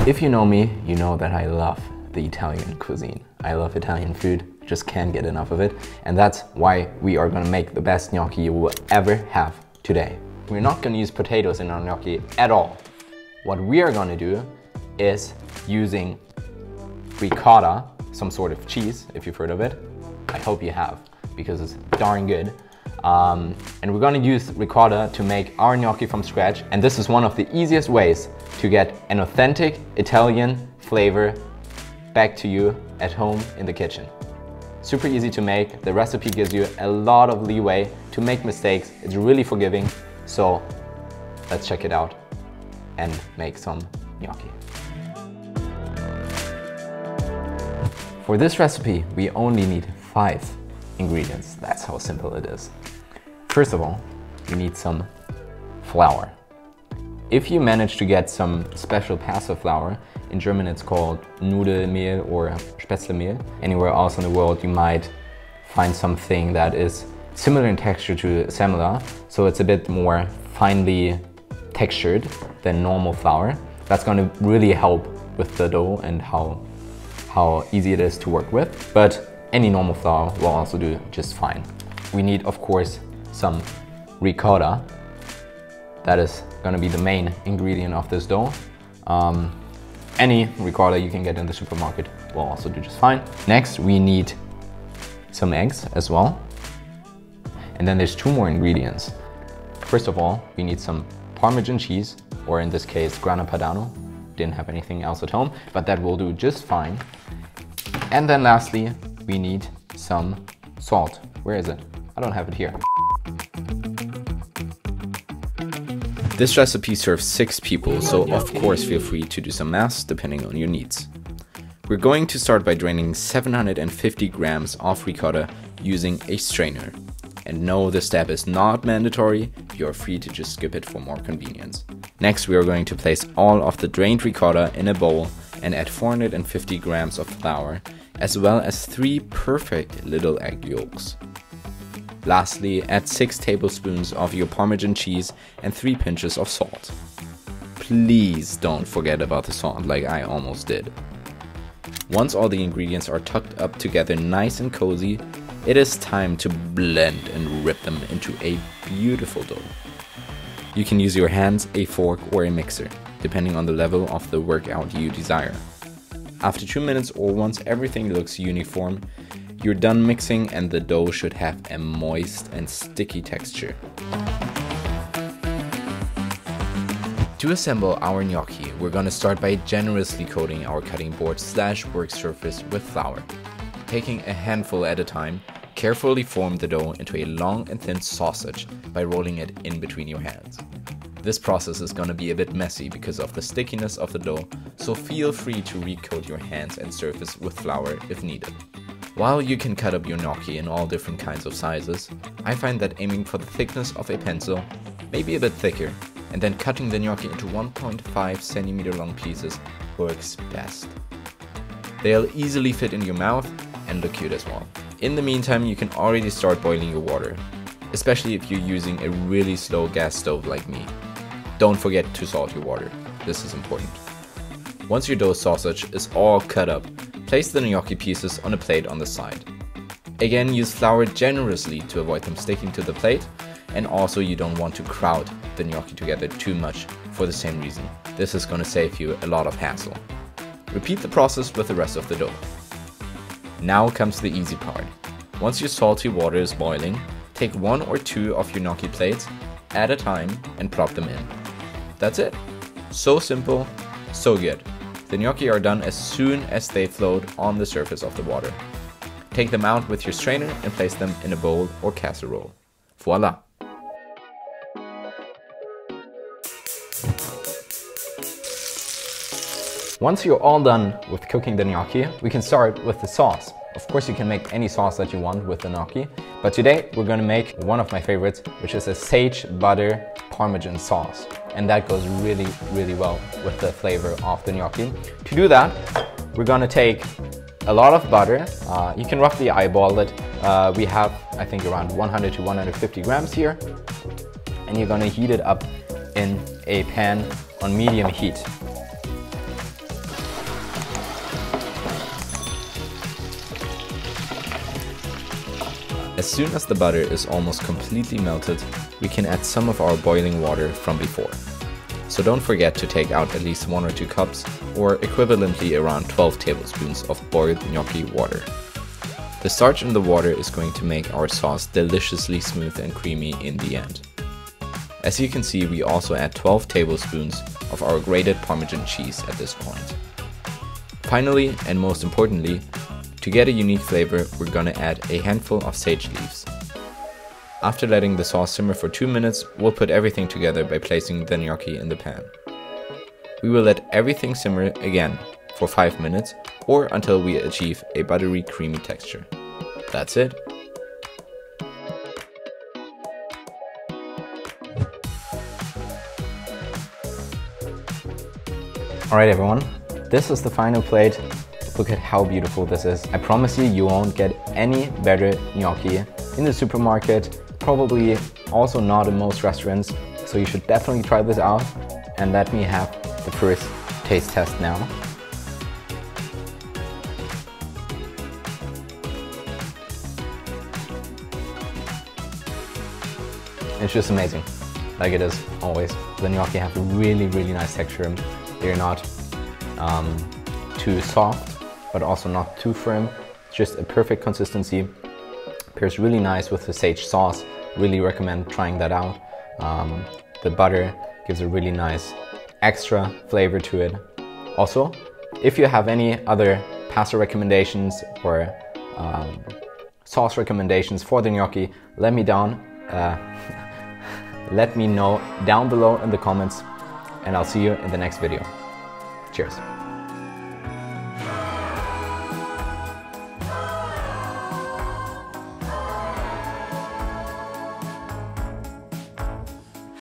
If you know me, you know that I love the Italian cuisine. I love Italian food, just can't get enough of it. And that's why we are gonna make the best gnocchi you will ever have today. We're not gonna use potatoes in our gnocchi at all. What we are gonna do is using ricotta, some sort of cheese, if you've heard of it. I hope you have, because it's darn good. And we're gonna use ricotta to make our gnocchi from scratch. And this is one of the easiest ways to get an authentic Italian flavor back to you at home in the kitchen. Super easy to make. The recipe gives you a lot of leeway to make mistakes. It's really forgiving. So let's check it out and make some gnocchi. For this recipe, we only need 5 ingredients. That's how simple it is. First of all, you need some flour. If you manage to get some special pasta flour, in German it's called Nudelmehl or Spätzlemehl. Anywhere else in the world you might find something that is similar in texture to semola, so it's a bit more finely textured than normal flour. That's going to really help with the dough and how easy it is to work with, but any normal flour will also do just fine. We need, of course, some ricotta. That is going to be the main ingredient of this dough. Any ricotta you can get in the supermarket will also do just fine. Next, we need some eggs as well. And then there's 2 more ingredients. First of all, we need some Parmesan cheese, or in this case, grana padano. Didn't have anything else at home, but that will do just fine. And then lastly, we need some salt. Where is it? I don't have it here. This recipe serves 6 people, so of course feel free to do some math depending on your needs. We're going to start by draining 750 grams of ricotta using a strainer. And no, this step is not mandatory, you're free to just skip it for more convenience. Next, we are going to place all of the drained ricotta in a bowl and add 450 grams of flour, as well as 3 perfect little egg yolks. Lastly, add 6 tablespoons of your Parmesan cheese and 3 pinches of salt. Please don't forget about the salt like I almost did. Once all the ingredients are tucked up together nice and cozy, it is time to blend and rip them into a beautiful dough. You can use your hands, a fork or a mixer, depending on the level of the workout you desire. After 2 minutes or once everything looks uniform, you're done mixing and the dough should have a moist and sticky texture. To assemble our gnocchi, we're gonna start by generously coating our cutting board / work surface with flour. Taking a handful at a time, carefully form the dough into a long and thin sausage by rolling it in between your hands. This process is gonna be a bit messy because of the stickiness of the dough, so feel free to recoat your hands and surface with flour if needed. While you can cut up your gnocchi in all different kinds of sizes, I find that aiming for the thickness of a pencil, maybe a bit thicker, and then cutting the gnocchi into 1.5 centimeter long pieces works best. They'll easily fit in your mouth and look cute as well. In the meantime, you can already start boiling your water, especially if you're using a really slow gas stove like me. Don't forget to salt your water, this is important. Once your dough sausage is all cut up, place the gnocchi pieces on a plate on the side. Again, use flour generously to avoid them sticking to the plate, and also you don't want to crowd the gnocchi together too much for the same reason. This is going to save you a lot of hassle. Repeat the process with the rest of the dough. Now comes the easy part. Once your salty water is boiling, take 1 or 2 of your gnocchi plates at a time and plop them in. That's it. So simple, so good. The gnocchi are done as soon as they float on the surface of the water. Take them out with your strainer and place them in a bowl or casserole. Voila! Once you're all done with cooking the gnocchi, we can start with the sauce. Of course, you can make any sauce that you want with the gnocchi, but today we're going to make one of my favorites, which is a Sage-Butter-Parmesan Sauce. And that goes really, really well with the flavor of the gnocchi. To do that, we're going to take a lot of butter. You can roughly eyeball it. We have, I think, around 100 to 150 grams here. And you're going to heat it up in a pan on medium heat. As soon as the butter is almost completely melted, we can add some of our boiling water from before. So don't forget to take out at least 1 or 2 cups, or equivalently around 12 tablespoons of boiled gnocchi water. The starch in the water is going to make our sauce deliciously smooth and creamy in the end. As you can see, we also add 12 tablespoons of our grated Parmesan cheese at this point. Finally, and most importantly, to get a unique flavor, we're gonna add a handful of sage leaves. After letting the sauce simmer for 2 minutes, we'll put everything together by placing the gnocchi in the pan. We will let everything simmer again for 5 minutes, or until we achieve a buttery, creamy texture. That's it. Alright everyone, this is the final plate. Look at how beautiful this is. I promise you, you won't get any better gnocchi in the supermarket, probably also not in most restaurants, so you should definitely try this out. And let me have the first taste test now. It's just amazing, like it is always. The gnocchi have a really nice texture. They're not too soft, but also not too firm. It's just a perfect consistency. Pairs really nice with the sage sauce. Really recommend trying that out. The butter gives a really nice extra flavor to it. Also, if you have any other pasta recommendations or sauce recommendations for the gnocchi, let me know down below in the comments, and I'll see you in the next video. Cheers.